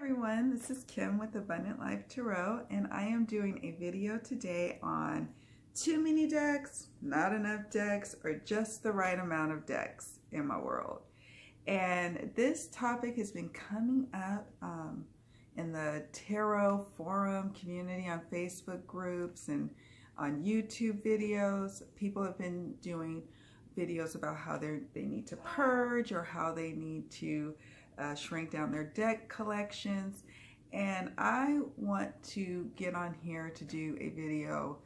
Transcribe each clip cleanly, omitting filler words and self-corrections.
Everyone, this is Kim with Abundant Life Tarot, and I am doing a video today on too many decks, not enough decks, or just the right amount of decks in my world. And this topic has been coming up in the tarot forum community on Facebook groups and on YouTube videos. People have been doing videos about how they need to purge or how they need to shrink down their deck collections, and I want to get on here to do a video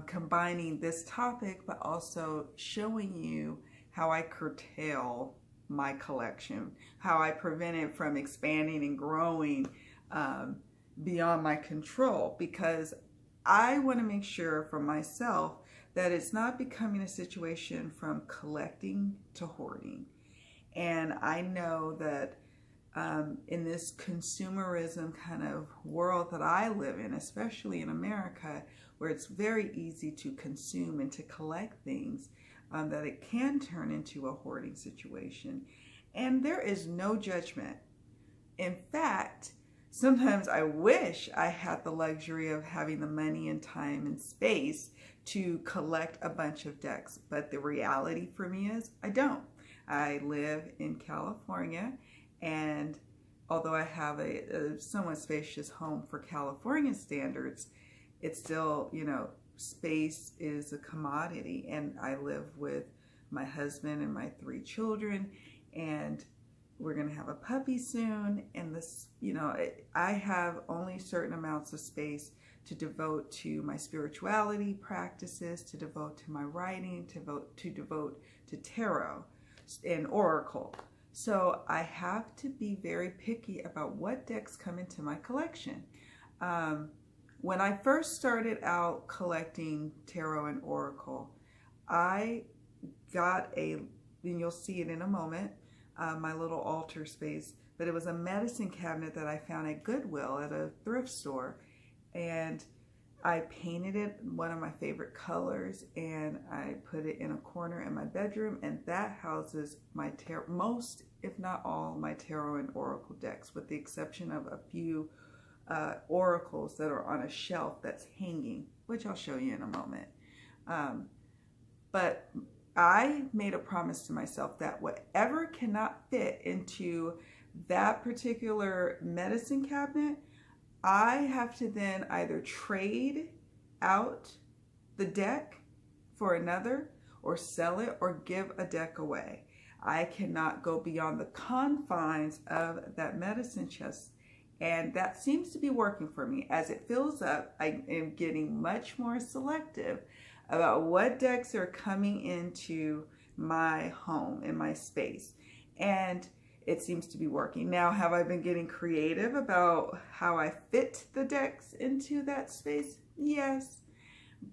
combining this topic but also showing you how I curtail my collection, how I prevent it from expanding and growing beyond my control, because I want to make sure for myself that it's not becoming a situation from collecting to hoarding. And I know that in this consumerism kind of world that I live in, especially in America, where it's very easy to consume and to collect things, that it can turn into a hoarding situation. And there is no judgment. In fact, sometimes I wish I had the luxury of having the money and time and space to collect a bunch of decks. But the reality for me is I don't. I live in California, and although I have a somewhat spacious home for California standards, it's still, you know, space is a commodity. And I live with my husband and my 3 children, and we're going to have a puppy soon. And this, you know, I have only certain amounts of space to devote to my spirituality practices, to devote to my writing, to devote to tarot and oracle. So I have to be very picky about what decks come into my collection. When I first started out collecting tarot and oracle, I got and you'll see it in a moment, my little altar space, but it was a medicine cabinet that I found at Goodwill at a thrift store. And I painted it one of my favorite colors, and I put it in a corner in my bedroom, and that houses my most, if not all, my tarot and oracle decks, with the exception of a few oracles that are on a shelf that's hanging, which I'll show you in a moment. But I made a promise to myself that whatever cannot fit into that particular medicine cabinet, I have to then either trade out the deck for another, or sell it, or give a deck away. I cannot go beyond the confines of that medicine chest. And that seems to be working for me. As it fills up, I am getting much more selective about what decks are coming into my home, in my space. And it seems to be working. Now, have I been getting creative about how I fit the decks into that space? Yes.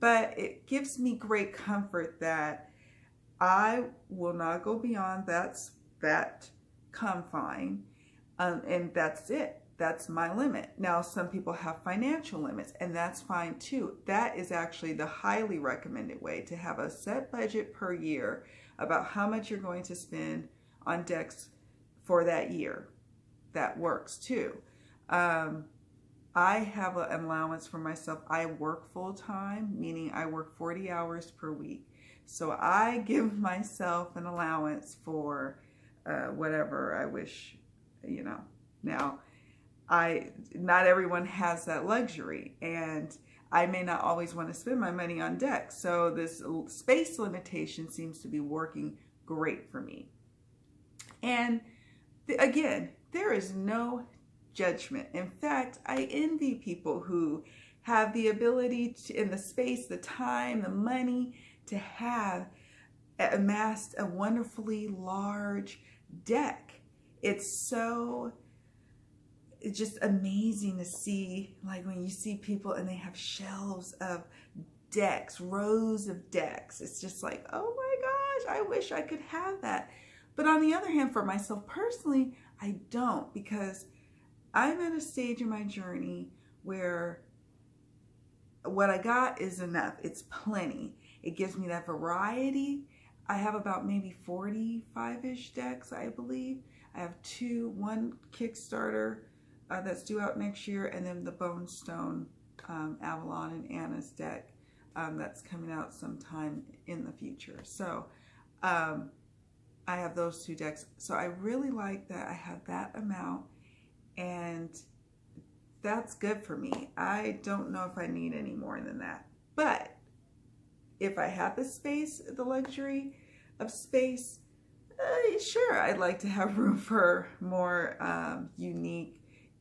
But it gives me great comfort that I will not go beyond that confine, and that's it. That's my limit. Now, some people have financial limits, and that's fine too. That is actually the highly recommended way, to have a set budget per year about how much you're going to spend on decks for that year. That works too. I have an allowance for myself. I work full time, meaning I work 40 hours per week. So I give myself an allowance for whatever I wish, you know. Now, not everyone has that luxury, and I may not always want to spend my money on decks. So this space limitation seems to be working great for me. And again, there is no judgment. In fact, I envy people who have the ability to, in the space, the time, the money, to have amassed a wonderfully large deck. It's just amazing to see, like when you see people and they have shelves of decks, rows of decks. It's just like, oh my gosh, I wish I could have that. But on the other hand, for myself personally, I don't, because I'm at a stage in my journey where what I got is enough. It's plenty. It gives me that variety. I have about maybe 45-ish decks, I believe. I have one Kickstarter that's due out next year, and then the Bone Stone Avalon and Anna's deck that's coming out sometime in the future. So I have those 2 decks. So I really like that I have that amount, and that's good for me. I don't know if I need any more than that. But if I had the space, the luxury of space, sure, I'd like to have room for more unique,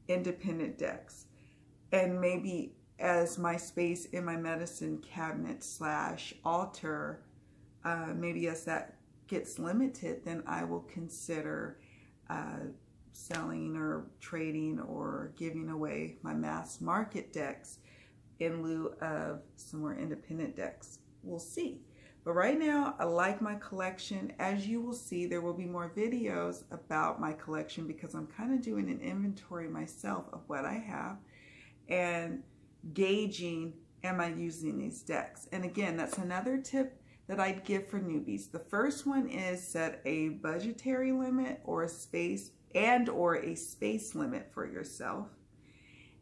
independent decks. And maybe as my space in my medicine cabinet / altar, maybe as that gets limited, then I will consider selling or trading or giving away my mass market decks in lieu of some more independent decks. We'll see. But right now, I like my collection. As you will see, there will be more videos about my collection because I'm kind of doing an inventory myself of what I have and gauging, am I using these decks? And again, that's another tip that I'd give for newbies. The first one is set a budgetary limit or a space limit for yourself.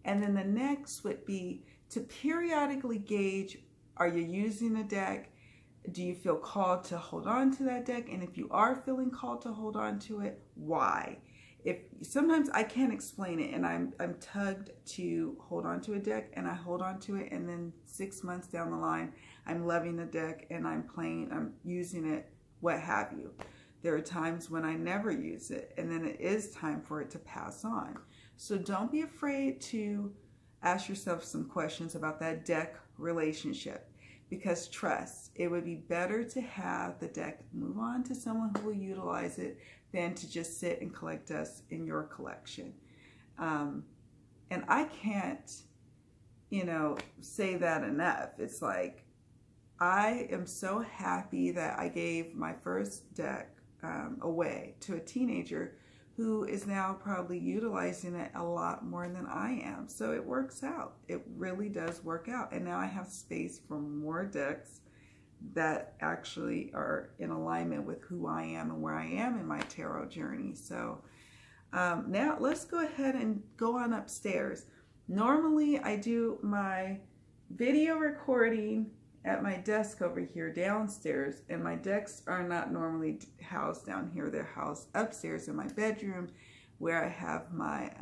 And then the next would be to periodically gauge, are you using a deck? Do you feel called to hold on to that deck? And if you are feeling called to hold on to it, why? If sometimes I can't explain it and I'm tugged to hold on to a deck, and I hold on to it, and then 6 months down the line, I'm loving the deck and I'm playing, I'm using it, what have you. There are times when I never use it, and then it is time for it to pass on. So don't be afraid to ask yourself some questions about that deck relationship. Because trust, it would be better to have the deck move on to someone who will utilize it than to just sit and collect dust in your collection. And I can't, say that enough. It's like, I am so happy that I gave my first deck away to a teenager who is now probably utilizing it a lot more than I am. So it works out. It really does work out. And now I have space for more decks that actually are in alignment with who I am and where I am in my tarot journey. So now let's go ahead and go on upstairs. Normally I do my video recording at my desk over here downstairs, and my decks are not normally housed down here. They're housed upstairs in my bedroom where I have my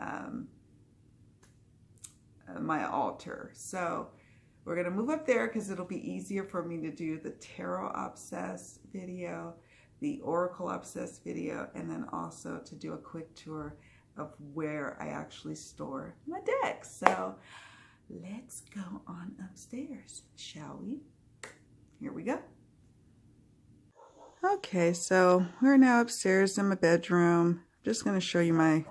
my altar. So we're gonna move up there because it'll be easier for me to do the Tarot Obsessed video, the Oracle Obsessed video, and then also to do a quick tour of where I actually store my decks. So let's go on upstairs, shall we? Here we go. Okay, so we're now upstairs in my bedroom. I'm just going to show you my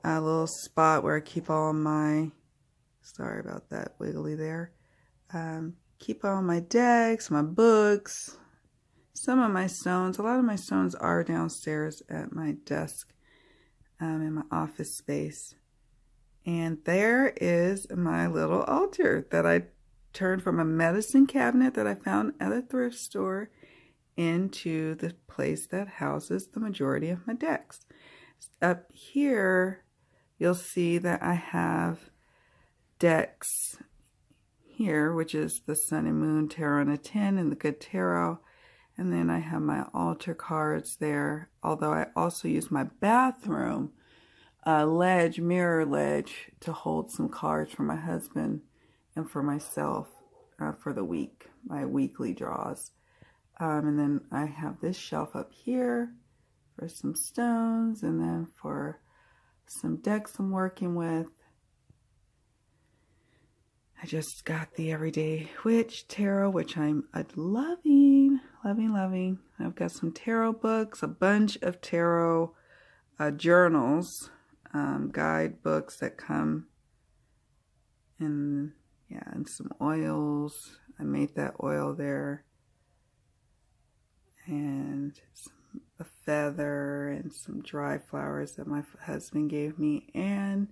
little spot where I keep all my, sorry about that wiggly there, keep all my decks, my books, some of my stones. A lot of my stones are downstairs at my desk in my office space. And there is my little altar that I turned from a medicine cabinet that I found at a thrift store into the place that houses the majority of my decks. Up here, you'll see that I have decks here, which is the Sun and Moon Tarot and a 10 and the Good Tarot. And then I have my altar cards there, although I also use my bathroom mirror ledge to hold some cards for my husband and for myself for the week, my weekly draws. And then I have this shelf up here for some stones, and then for some decks I'm working with. I just got the Everyday Witch Tarot, which I'm loving, loving, loving. I've got some tarot books, a bunch of tarot journals, guidebooks that come in, and some oils. I made that oil there, and a feather and some dry flowers that my husband gave me, and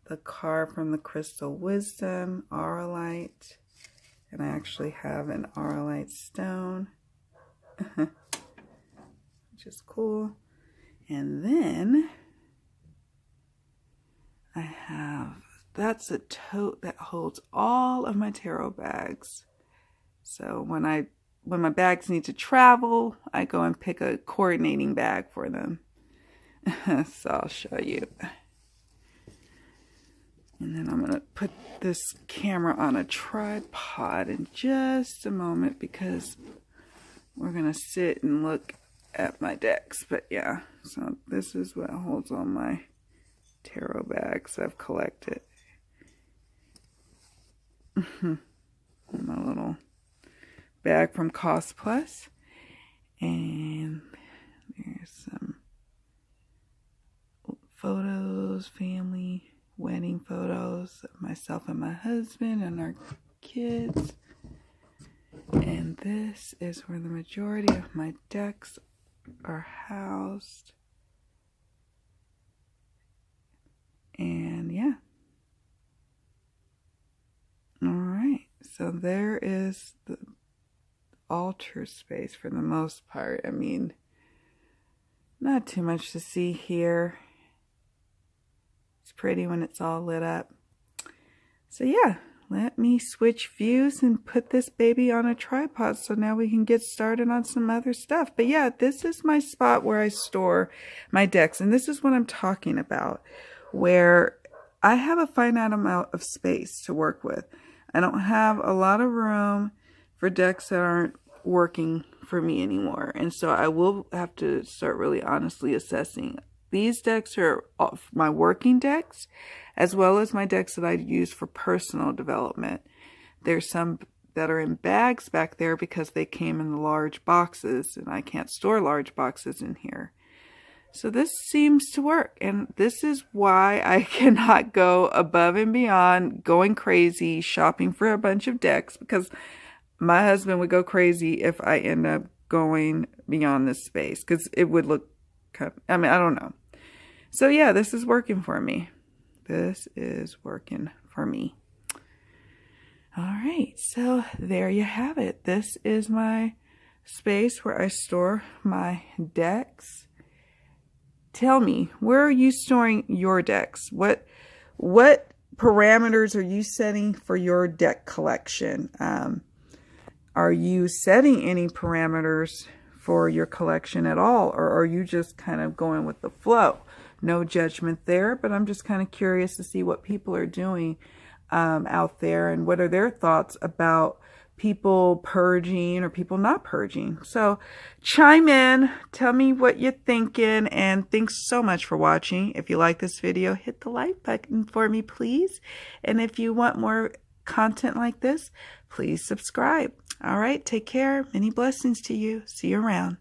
the card from the Crystal Wisdom, Auralite. And I actually have an Auralite stone, which is cool. And then I have, that's a tote that holds all of my tarot bags. So when my bags need to travel, I go and pick a coordinating bag for them. So I'll show you. And then I'm going to put this camera on a tripod in just a moment because we're going to sit and look at my decks. But yeah, so this is what holds all my tarot bags I've collected. My little bag from Cost Plus. And there's some photos, family, wedding photos of myself and my husband and our kids. And this is where the majority of my decks are housed. And yeah. Alright, so there is the altar space for the most part. I mean, not too much to see here. It's pretty when it's all lit up. So yeah, let me switch views and put this baby on a tripod so now we can get started on some other stuff. But yeah, this is my spot where I store my decks. And this is what I'm talking about, where I have a finite amount of space to work with. I don't have a lot of room for decks that aren't working for me anymore. And so I will have to start really honestly assessing. These decks are my working decks, as well as my decks that I use for personal development. There's some that are in bags back there because they came in the large boxes, and I can't store large boxes in here. So this seems to work, and this is why I cannot go above and beyond going crazy shopping for a bunch of decks, because my husband would go crazy if I end up going beyond this space, because it would look kind of, I mean, I don't know. So yeah, this is working for me. This is working for me. All right, so there you have it. This is my space where I store my decks. Tell me, where are you storing your decks? What parameters are you setting for your deck collection? Are you setting any parameters for your collection at all? Or are you just kind of going with the flow? No judgment there, but I'm just kind of curious to see what people are doing out there and what are their thoughts about people purging or people not purging. So chime in, tell me what you're thinking, and thanks so much for watching. If you like this video, hit the like button for me, please. And if you want more content like this, please subscribe. All right, take care. Many blessings to you. See you around.